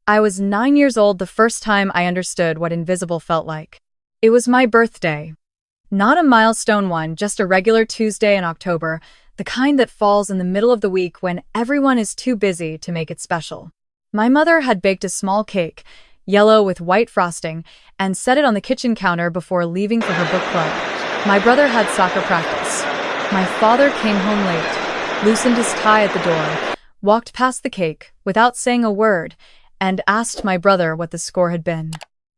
I was 9 years old the first time I understood what invisible felt like. It was my birthday. Not a milestone one, just a regular Tuesday in October, the kind that falls in the middle of the week when everyone is too busy to make it special. My mother had baked a small cake, yellow with white frosting, and set it on the kitchen counter before leaving for her book club. My brother had soccer practice. My father came home late, loosened his tie at the door, walked past the cake without saying a word, and asked my brother what the score had been.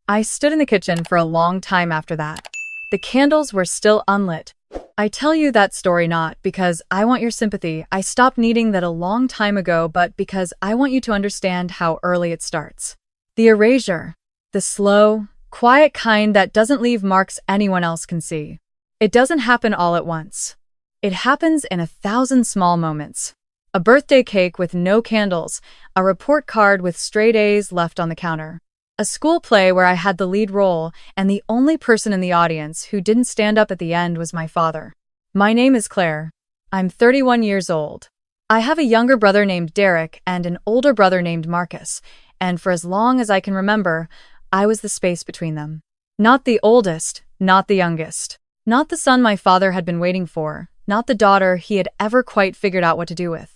I stood in the kitchen for a long time after that. The candles were still unlit. I tell you that story not because I want your sympathy. I stopped needing that a long time ago, but because I want you to understand how early it starts. The erasure. The slow, quiet kind that doesn't leave marks anyone else can see. It doesn't happen all at once. It happens in 1,000 small moments. A birthday cake with no candles, a report card with straight A's left on the counter, a school play where I had the lead role and the only person in the audience who didn't stand up at the end was my father. My name is Claire. I'm 31 years old. I have a younger brother named Derek and an older brother named Marcus, and for as long as I can remember, I was the space between them. Not the oldest, not the youngest, not the son my father had been waiting for, not the daughter he had ever quite figured out what to do with.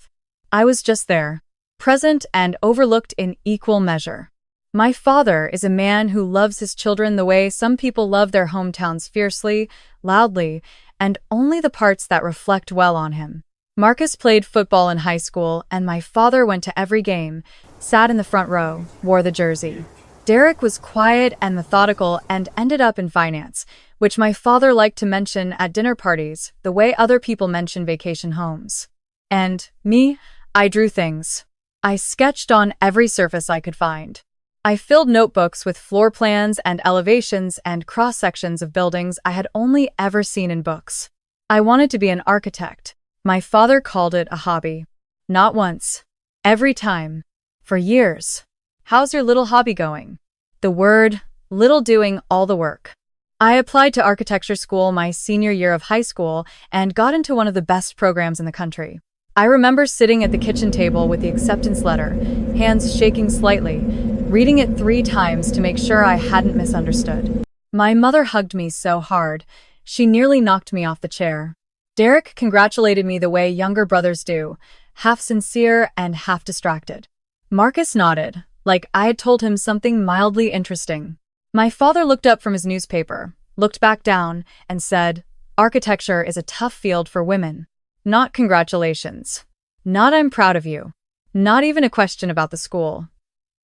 I was just there, present and overlooked in equal measure. My father is a man who loves his children the way some people love their hometowns fiercely, loudly, and only the parts that reflect well on him. Marcus played football in high school, and my father went to every game, sat in the front row, wore the jersey. Derek was quiet and methodical and ended up in finance, which my father liked to mention at dinner parties, the way other people mention vacation homes. And me? I drew things. I sketched on every surface I could find. I filled notebooks with floor plans and elevations and cross-sections of buildings I had only ever seen in books. I wanted to be an architect. My father called it a hobby. Not once. Every time. For years. How's your little hobby going? The word, little doing all the work. I applied to architecture school my senior year of high school and got into one of the best programs in the country. I remember sitting at the kitchen table with the acceptance letter, hands shaking slightly, reading it 3 times to make sure I hadn't misunderstood. My mother hugged me so hard, she nearly knocked me off the chair. Derek congratulated me the way younger brothers do, half sincere and half distracted. Marcus nodded, like I had told him something mildly interesting. My father looked up from his newspaper, looked back down, and said, "Architecture is a tough field for women." Not congratulations. Not I'm proud of you. Not even a question about the school.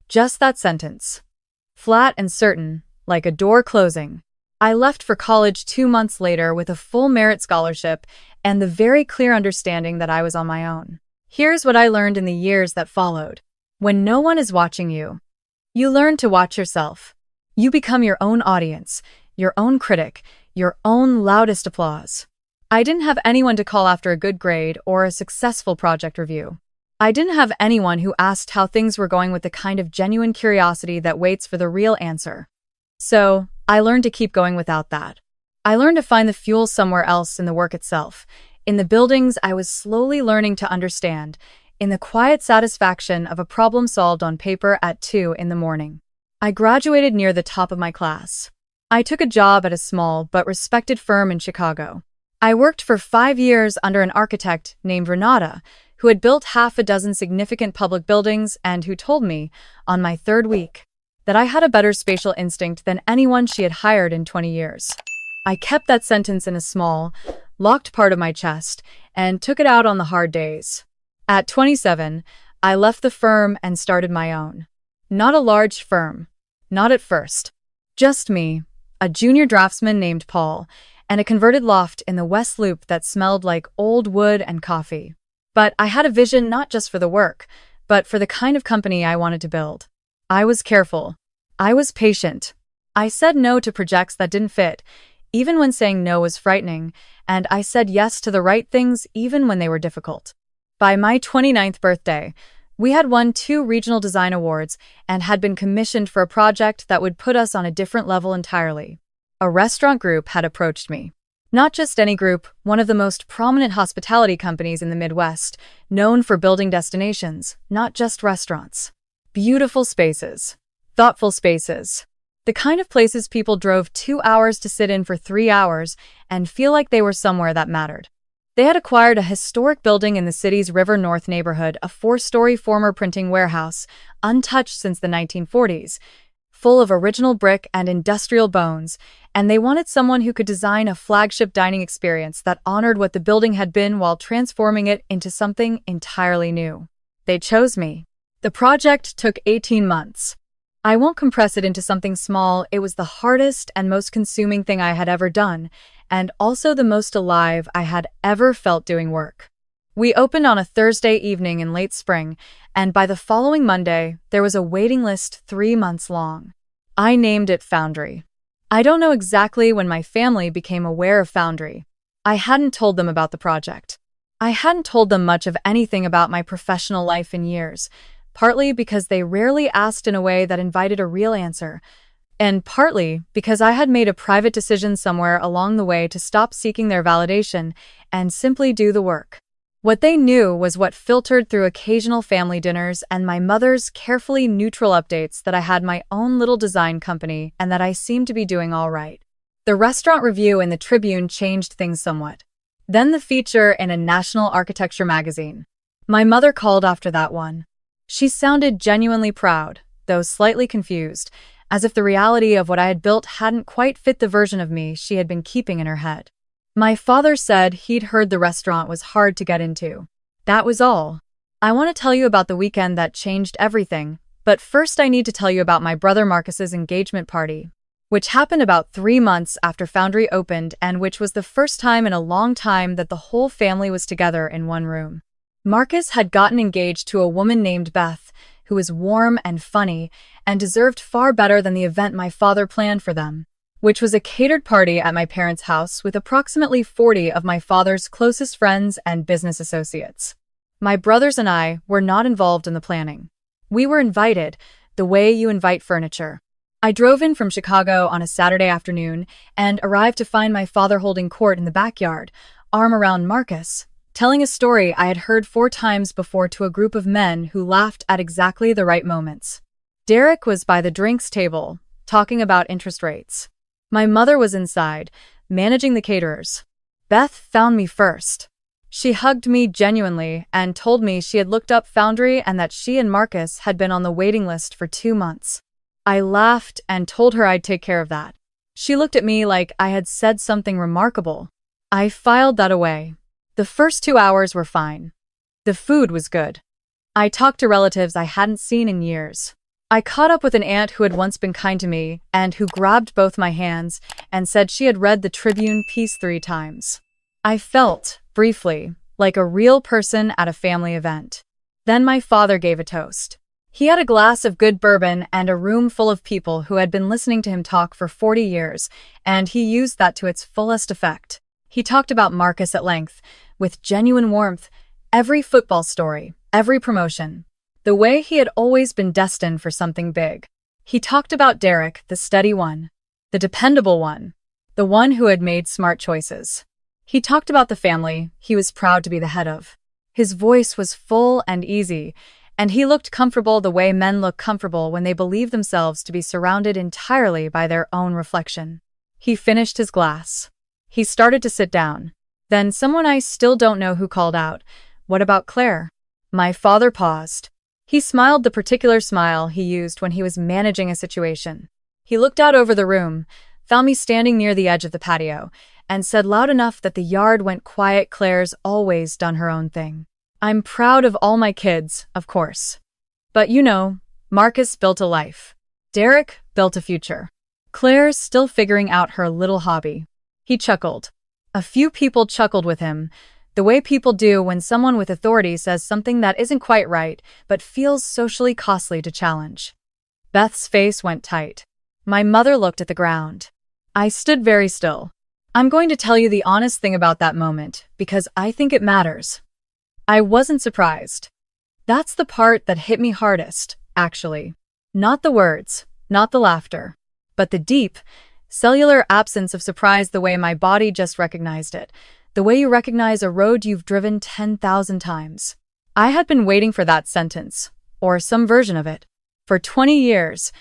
Just that sentence. Flat and certain, like a door closing. I left for college 2 months later with a full merit scholarship and the very clear understanding that I was on my own. Here's what I learned in the years that followed. When no one is watching you, you learn to watch yourself. You become your own audience, your own critic, your own loudest applause. I didn't have anyone to call after a good grade or a successful project review. I didn't have anyone who asked how things were going with the kind of genuine curiosity that waits for the real answer. So, I learned to keep going without that. I learned to find the fuel somewhere else in the work itself, in the buildings I was slowly learning to understand, in the quiet satisfaction of a problem solved on paper at 2 in the morning. I graduated near the top of my class. I took a job at a small but respected firm in Chicago. I worked for 5 years under an architect named Renata, who had built half a dozen significant public buildings and who told me, on my 3rd week, that I had a better spatial instinct than anyone she had hired in 20 years. I kept that sentence in a small, locked part of my chest and took it out on the hard days. At 27, I left the firm and started my own. Not a large firm. Not at first. Just me, a junior draftsman named Paul, and a converted loft in the West Loop that smelled like old wood and coffee. But I had a vision not just for the work, but for the kind of company I wanted to build. I was careful. I was patient. I said no to projects that didn't fit, even when saying no was frightening, and I said yes to the right things even when they were difficult. By my 29th birthday, we had won 2 regional design awards and had been commissioned for a project that would put us on a different level entirely. A restaurant group had approached me. Not just any group, one of the most prominent hospitality companies in the Midwest, known for building destinations, not just restaurants. Beautiful spaces. Thoughtful spaces. The kind of places people drove 2 hours to sit in for 3 hours and feel like they were somewhere that mattered. They had acquired a historic building in the city's River North neighborhood, a 4-story former printing warehouse, untouched since the 1940s, full of original brick and industrial bones, and they wanted someone who could design a flagship dining experience that honored what the building had been while transforming it into something entirely new. They chose me. The project took 18 months. I won't compress it into something small. It was the hardest and most consuming thing I had ever done, and also the most alive I had ever felt doing work. We opened on a Thursday evening in late spring, and by the following Monday, there was a waiting list 3 months long. I named it Foundry. I don't know exactly when my family became aware of Foundry. I hadn't told them about the project. I hadn't told them much of anything about my professional life in years, partly because they rarely asked in a way that invited a real answer, and partly because I had made a private decision somewhere along the way to stop seeking their validation and simply do the work. What they knew was what filtered through occasional family dinners and my mother's carefully neutral updates that I had my own little design company and that I seemed to be doing all right. The restaurant review in the Tribune changed things somewhat. Then the feature in a national architecture magazine. My mother called after that one. She sounded genuinely proud, though slightly confused, as if the reality of what I had built hadn't quite fit the version of me she had been keeping in her head. My father said he'd heard the restaurant was hard to get into. That was all. I want to tell you about the weekend that changed everything, but first I need to tell you about my brother Marcus's engagement party, which happened about 3 months after Foundry opened and which was the first time in a long time that the whole family was together in one room. Marcus had gotten engaged to a woman named Beth, who was warm and funny and deserved far better than the event my father planned for them, which was a catered party at my parents' house with approximately 40 of my father's closest friends and business associates. My brothers and I were not involved in the planning. We were invited, the way you invite furniture. I drove in from Chicago on a Saturday afternoon and arrived to find my father holding court in the backyard, arm around Marcus, telling a story I had heard 4 times before to a group of men who laughed at exactly the right moments. Derek was by the drinks table, talking about interest rates. My mother was inside, managing the caterers. Beth found me first. She hugged me genuinely and told me she had looked up Foundry and that she and Marcus had been on the waiting list for 2 months. I laughed and told her I'd take care of that. She looked at me like I had said something remarkable. I filed that away. The first 2 hours were fine. The food was good. I talked to relatives I hadn't seen in years. I caught up with an aunt who had once been kind to me and who grabbed both my hands and said she had read the Tribune piece 3 times. I felt, briefly, like a real person at a family event. Then my father gave a toast. He had a glass of good bourbon and a room full of people who had been listening to him talk for 40 years, and he used that to its fullest effect. He talked about Marcus at length, with genuine warmth, every football story, every promotion, the way he had always been destined for something big. He talked about Derek, the steady one, the dependable one, the one who had made smart choices. He talked about the family he was proud to be the head of. His voice was full and easy, and he looked comfortable the way men look comfortable when they believe themselves to be surrounded entirely by their own reflection. He finished his glass. He started to sit down. Then someone I still don't know who called out, "What about Claire?" My father paused. He smiled the particular smile he used when he was managing a situation. He looked out over the room, found me standing near the edge of the patio, and said loud enough that the yard went quiet, "Claire's always done her own thing. I'm proud of all my kids, of course. But you know, Marcus built a life. Derek built a future. Claire's still figuring out her little hobby." He chuckled. A few people chuckled with him, the way people do when someone with authority says something that isn't quite right but feels socially costly to challenge. Beth's face went tight. My mother looked at the ground. I stood very still. I'm going to tell you the honest thing about that moment, because I think it matters. I wasn't surprised. That's the part that hit me hardest, actually. Not the words, not the laughter, but the deep, cellular absence of surprise, the way my body just recognized it, the way you recognize a road you've driven 10,000 times. I had been waiting for that sentence, or some version of it. For 20 years.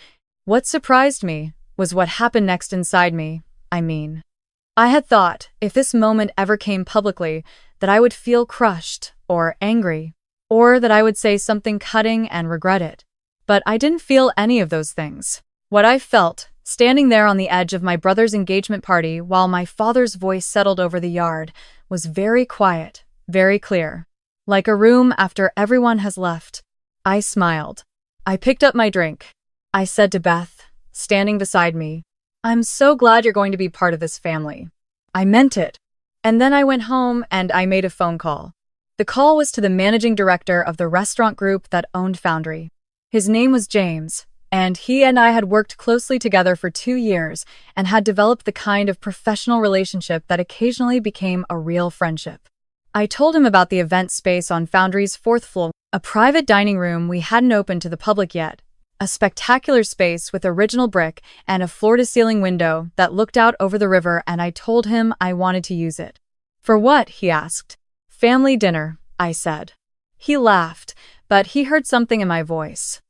What surprised me was what happened next inside me. I had thought, if this moment ever came publicly, that I would feel crushed or angry, or that I would say something cutting and regret it. But I didn't feel any of those things. What I felt, standing there on the edge of my brother's engagement party while my father's voice settled over the yard, was very quiet, very clear. Like a room after everyone has left. I smiled. I picked up my drink. I said to Beth, standing beside me, "I'm so glad you're going to be part of this family." I meant it. And then I went home and I made a phone call. The call was to the managing director of the restaurant group that owned Foundry. His name was James, and he and I had worked closely together for 2 years and had developed the kind of professional relationship that occasionally became a real friendship. I told him about the event space on Foundry's 4th floor, a private dining room we hadn't opened to the public yet, a spectacular space with original brick and a floor-to-ceiling window that looked out over the river, and I told him I wanted to use it. "For what?" he asked. "Family dinner," I said. He laughed, but he heard something in my voice.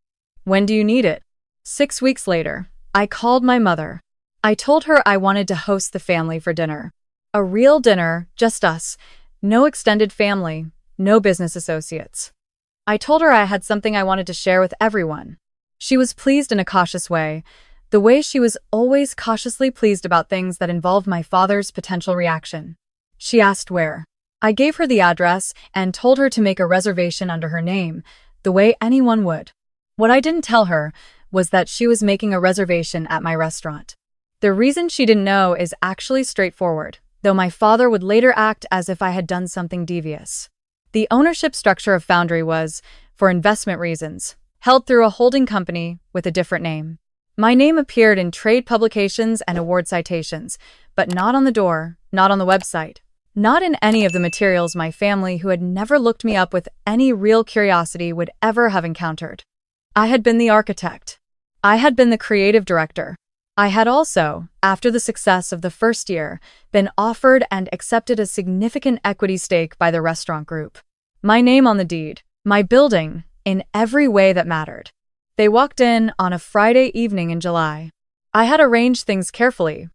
"When do you need it?" 6 weeks later, I called my mother. I told her I wanted to host the family for dinner. A real dinner, just us. No extended family, no business associates. I told her I had something I wanted to share with everyone. She was pleased in a cautious way, the way she was always cautiously pleased about things that involved my father's potential reaction. She asked where. I gave her the address and told her to make a reservation under her name, the way anyone would. What I didn't tell her was that she was making a reservation at my restaurant. The reason she didn't know is actually straightforward, though my father would later act as if I had done something devious. The ownership structure of Foundry was, for investment reasons, held through a holding company with a different name. My name appeared in trade publications and award citations, but not on the door, not on the website, not in any of the materials my family, who had never looked me up with any real curiosity, would ever have encountered. I had been the architect. I had been the creative director. I had also, after the success of the first year, been offered and accepted a significant equity stake by the restaurant group. My name on the deed, my building, in every way that mattered. They walked in on a Friday evening in July. I had arranged things carefully.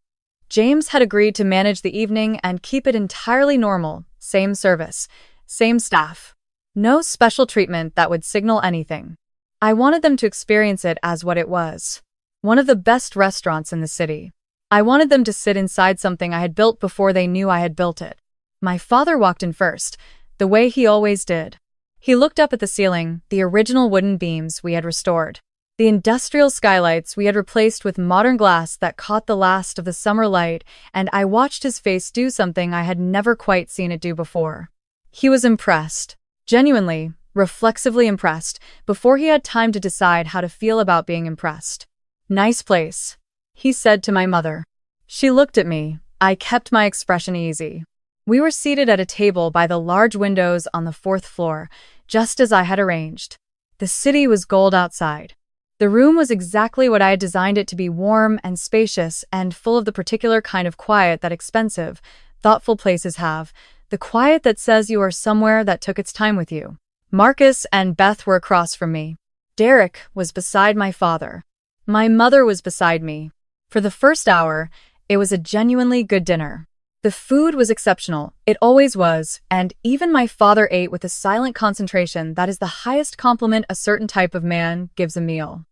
James had agreed to manage the evening and keep it entirely normal, same service, same staff. No special treatment that would signal anything. I wanted them to experience it as what it was. One of the best restaurants in the city. I wanted them to sit inside something I had built before they knew I had built it. My father walked in first, the way he always did. He looked up at the ceiling, the original wooden beams we had restored. The industrial skylights we had replaced with modern glass that caught the last of the summer light, and I watched his face do something I had never quite seen it do before. He was impressed. Genuinely, reflexively impressed, before he had time to decide how to feel about being impressed. "Nice place," he said to my mother. She looked at me. I kept my expression easy. We were seated at a table by the large windows on the 4th floor, just as I had arranged. The city was gold outside. The room was exactly what I had designed it to be, warm and spacious and full of the particular kind of quiet that expensive, thoughtful places have, the quiet that says you are somewhere that took its time with you. Marcus and Beth were across from me. Derek was beside my father. My mother was beside me. For the first hour, it was a genuinely good dinner. The food was exceptional, it always was, and even my father ate with a silent concentration that is the highest compliment a certain type of man gives a meal.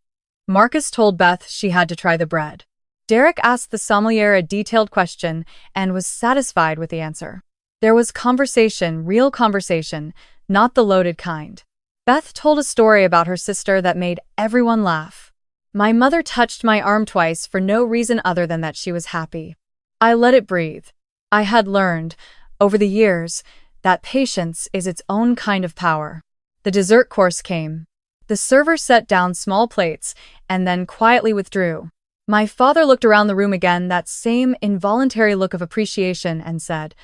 Marcus told Beth she had to try the bread. Derek asked the sommelier a detailed question and was satisfied with the answer. There was conversation, real conversation, not the loaded kind. Beth told a story about her sister that made everyone laugh. My mother touched my arm twice for no reason other than that she was happy. I let it breathe. I had learned, over the years, that patience is its own kind of power. The dessert course came. The server set down small plates and then quietly withdrew. My father looked around the room again, that same involuntary look of appreciation, and said,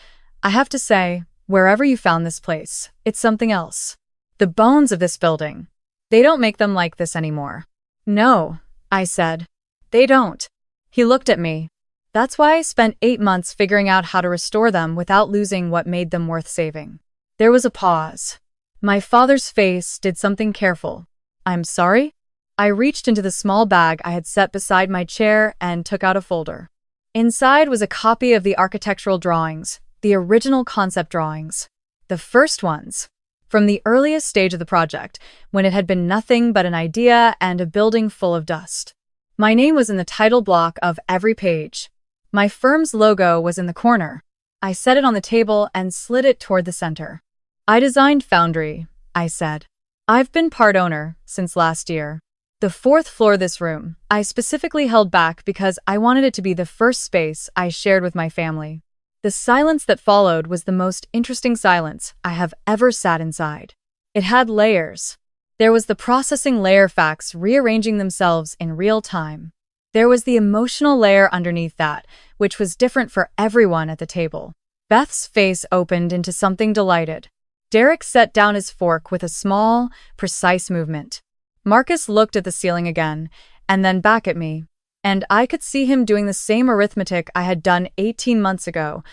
"I have to say, wherever you found this place, it's something else. The bones of this building. They don't make them like this anymore." "No," I said. "They don't." He looked at me. That's why I spent 8 months figuring out how to restore them without losing what made them worth saving. There was a pause. My father's face did something careful. "I'm sorry?" I reached into the small bag I had set beside my chair and took out a folder. Inside was a copy of the architectural drawings, the original concept drawings. The first ones, from the earliest stage of the project, when it had been nothing but an idea and a building full of dust. My name was in the title block of every page. My firm's logo was in the corner. I set it on the table and slid it toward the center. I designed Foundry, I said. I've been part owner since last year. The fourth floor of this room, I specifically held back because I wanted it to be the first space I shared with my family. The silence that followed was the most interesting silence I have ever sat inside. It had layers. There was the processing layer, facts rearranging themselves in real time. There was the emotional layer underneath that, which was different for everyone at the table. Beth's face opened into something delighted. Derek set down his fork with a small, precise movement. Marcus looked at the ceiling again, and then back at me, and I could see him doing the same arithmetic I had done 18 months ago,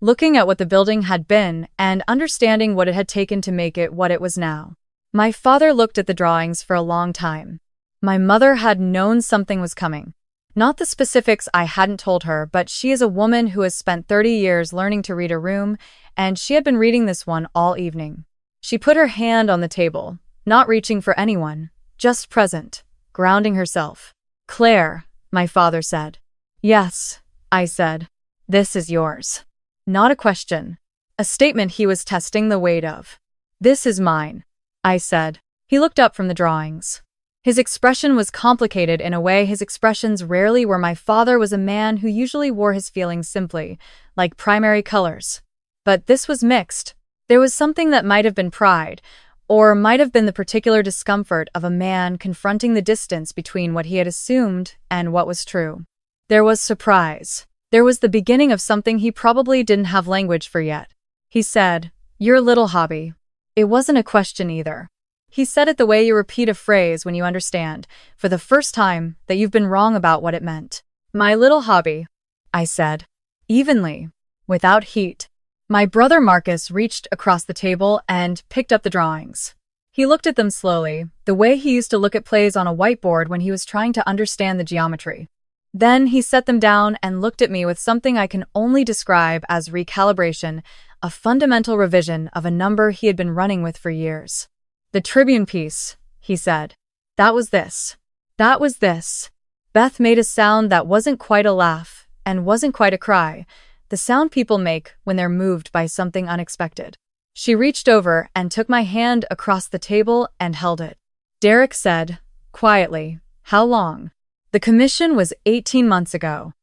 looking at what the building had been and understanding what it had taken to make it what it was now. My father looked at the drawings for a long time. My mother had known something was coming. Not the specifics I hadn't told her, but she is a woman who has spent 30 years learning to read a room, and she had been reading this one all evening. She put her hand on the table, not reaching for anyone, just present, grounding herself. "Claire," my father said. "Yes," I said. "This is yours." Not a question. A statement he was testing the weight of. "This is mine," I said. He looked up from the drawings. His expression was complicated in a way his expressions rarely were. My father was a man who usually wore his feelings simply, like primary colors. But this was mixed. There was something that might have been pride, or might have been the particular discomfort of a man confronting the distance between what he had assumed and what was true. There was surprise. There was the beginning of something he probably didn't have language for yet. He said, "Your little hobby." It wasn't a question either. He said it the way you repeat a phrase when you understand, for the first time, that you've been wrong about what it meant. "My little hobby," I said. Evenly, without heat. My brother Marcus reached across the table and picked up the drawings. He looked at them slowly, the way he used to look at plays on a whiteboard when he was trying to understand the geometry. Then he set them down and looked at me with something I can only describe as recalibration, a fundamental revision of a number he had been running with for years. "The Tribune piece," he said. "That was this. That was this." Beth made a sound that wasn't quite a laugh and wasn't quite a cry, the sound people make when they're moved by something unexpected. She reached over and took my hand across the table and held it. Derek said, quietly, "How long?" The commission was 18 months ago.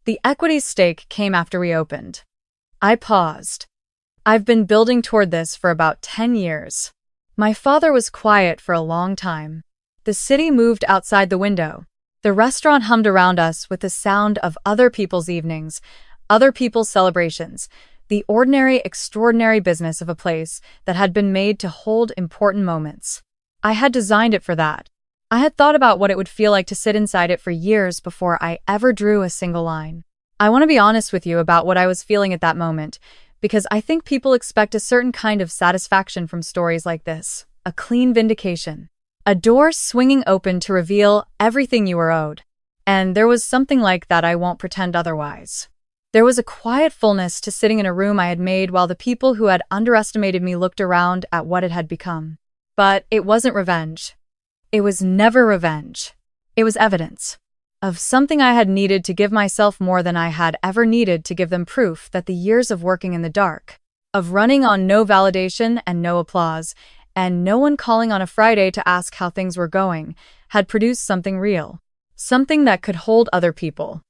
The equity stake came after we opened. I paused. I've been building toward this for about 10 years. My father was quiet for a long time. The city moved outside the window. The restaurant hummed around us with the sound of other people's evenings, other people's celebrations, the ordinary, extraordinary business of a place that had been made to hold important moments. I had designed it for that. I had thought about what it would feel like to sit inside it for years before I ever drew a single line. I want to be honest with you about what I was feeling at that moment, because I think people expect a certain kind of satisfaction from stories like this, a clean vindication, a door swinging open to reveal everything you were owed. And there was something like that. I won't pretend otherwise. There was a quiet fullness to sitting in a room I had made while the people who had underestimated me looked around at what it had become. But it wasn't revenge. It was never revenge. It was evidence of something I had needed to give myself more than I had ever needed to give them, proof that the years of working in the dark, of running on no validation and no applause, and no one calling on a Friday to ask how things were going, had produced something real, something that could hold other people,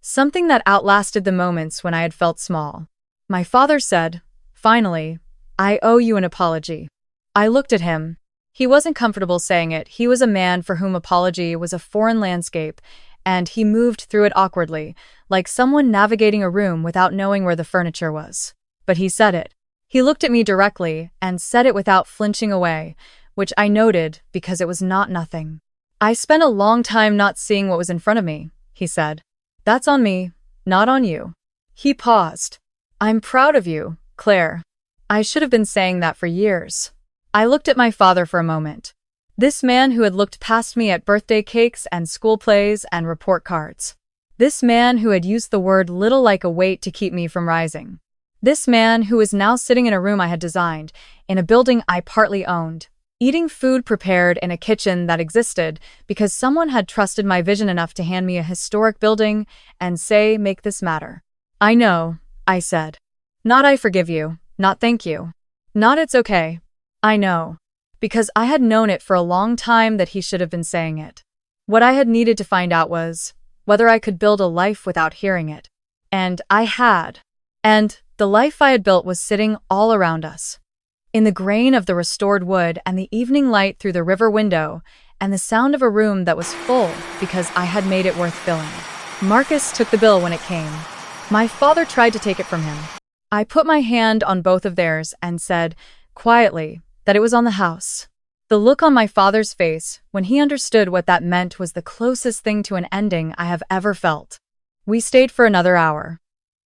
something that outlasted the moments when I had felt small. My father said, finally, "I owe you an apology." I looked at him. He wasn't comfortable saying it. He was a man for whom apology was a foreign landscape, and he moved through it awkwardly, like someone navigating a room without knowing where the furniture was. But he said it. He looked at me directly and said it without flinching away, which I noted because it was not nothing. "I spent a long time not seeing what was in front of me," he said. "That's on me, not on you." He paused. "I'm proud of you, Claire. I should have been saying that for years." I looked at my father for a moment. This man who had looked past me at birthday cakes and school plays and report cards. This man who had used the word little like a weight to keep me from rising. This man who was now sitting in a room I had designed, in a building I partly owned, eating food prepared in a kitchen that existed because someone had trusted my vision enough to hand me a historic building and say, "Make this matter." "I know," I said. Not "I forgive you," not "thank you." Not "it's okay." I know. Because I had known it for a long time that he should have been saying it. What I had needed to find out was whether I could build a life without hearing it. And I had. And the life I had built was sitting all around us. In the grain of the restored wood and the evening light through the river window and the sound of a room that was full because I had made it worth filling. Marcus took the bill when it came. My father tried to take it from him. I put my hand on both of theirs and said, quietly, that it was on the house. The look on my father's face when he understood what that meant was the closest thing to an ending I have ever felt. We stayed for another hour.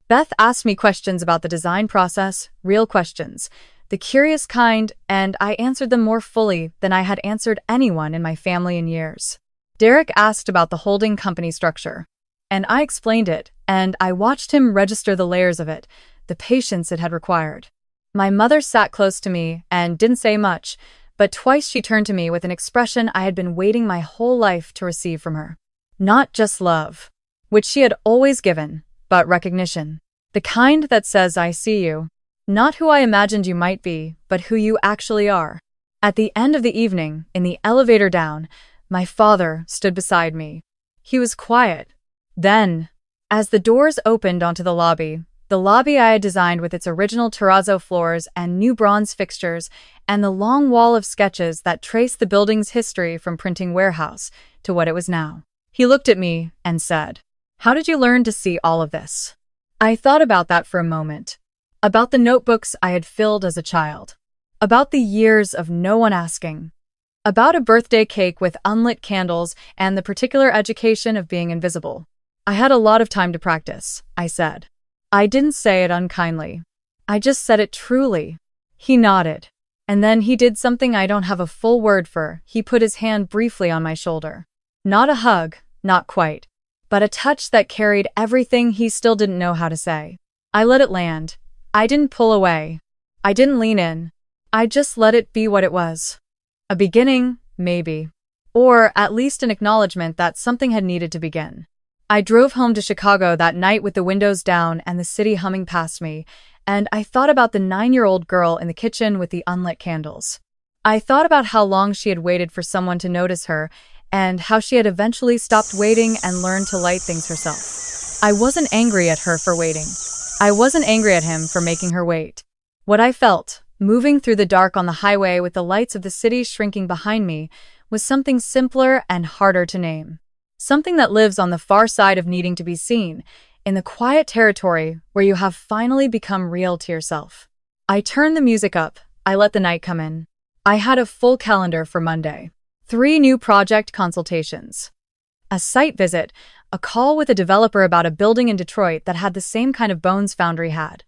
Beth asked me questions about the design process, real questions, the curious kind, and I answered them more fully than I had answered anyone in my family in years. Derek asked about the holding company structure, and I explained it, and I watched him register the layers of it, the patience it had required. My mother sat close to me and didn't say much, but twice she turned to me with an expression I had been waiting my whole life to receive from her. Not just love, which she had always given, but recognition. The kind that says, "I see you." Not who I imagined you might be, but who you actually are. At the end of the evening, in the elevator down, my father stood beside me. He was quiet. Then, as the doors opened onto the lobby I had designed with its original terrazzo floors and new bronze fixtures, and the long wall of sketches that traced the building's history from printing warehouse to what it was now. He looked at me and said, "How did you learn to see all of this?" I thought about that for a moment. About the notebooks I had filled as a child. About the years of no one asking. About a birthday cake with unlit candles and the particular education of being invisible. I had a lot of time to practice, I said. I didn't say it unkindly. I just said it truly. He nodded. And then he did something I don't have a full word for. He put his hand briefly on my shoulder. Not a hug, not quite, but a touch that carried everything he still didn't know how to say. I let it land. I didn't pull away. I didn't lean in. I just let it be what it was. A beginning, maybe. Or at least an acknowledgement that something had needed to begin. I drove home to Chicago that night with the windows down and the city humming past me, and I thought about the 9-year-old girl in the kitchen with the unlit candles. I thought about how long she had waited for someone to notice her, and how she had eventually stopped waiting and learned to light things herself. I wasn't angry at her for waiting. I wasn't angry at him for making her wait. What I felt, moving through the dark on the highway with the lights of the city shrinking behind me, was something simpler and harder to name. Something that lives on the far side of needing to be seen, in the quiet territory where you have finally become real to yourself. I turned the music up. I let the night come in. I had a full calendar for Monday. 3 new project consultations. A site visit, a call with a developer about a building in Detroit that had the same kind of bones Foundry had.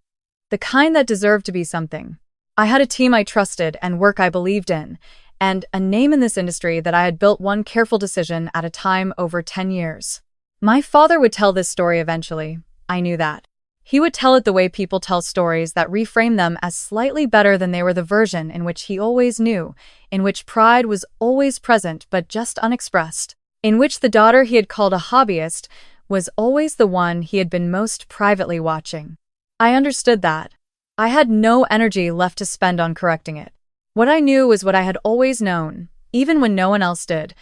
The kind that deserved to be something. I had a team I trusted and work I believed in, and a name in this industry that I had built one careful decision at a time over 10 years. My father would tell this story eventually. I knew that. He would tell it the way people tell stories that reframe them as slightly better than they were, the version in which he always knew, in which pride was always present but just unexpressed, in which the daughter he had called a hobbyist was always the one he had been most privately watching. I understood that. I had no energy left to spend on correcting it. What I knew was what I had always known, even when no one else did.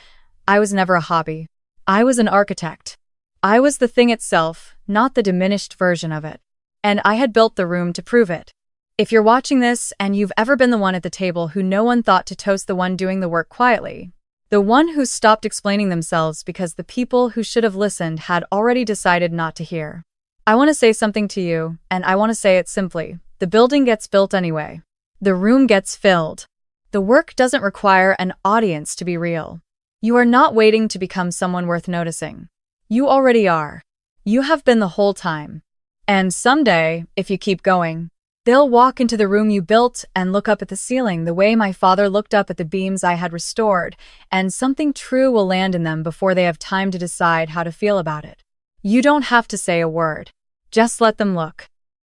I was never a hobby. I was an architect. I was the thing itself, not the diminished version of it. And I had built the room to prove it. If you're watching this and you've ever been the one at the table who no one thought to toast, the one doing the work quietly, the one who stopped explaining themselves because the people who should have listened had already decided not to hear, I want to say something to you, and I want to say it simply. The building gets built anyway. The room gets filled. The work doesn't require an audience to be real. You are not waiting to become someone worth noticing. You already are. You have been the whole time. And someday, if you keep going, They'll walk into the room you built and look up at the ceiling the way my father looked up at the beams I had restored, and something true will land in them before they have time to decide how to feel about it. You don't have to say a word. Just let them look.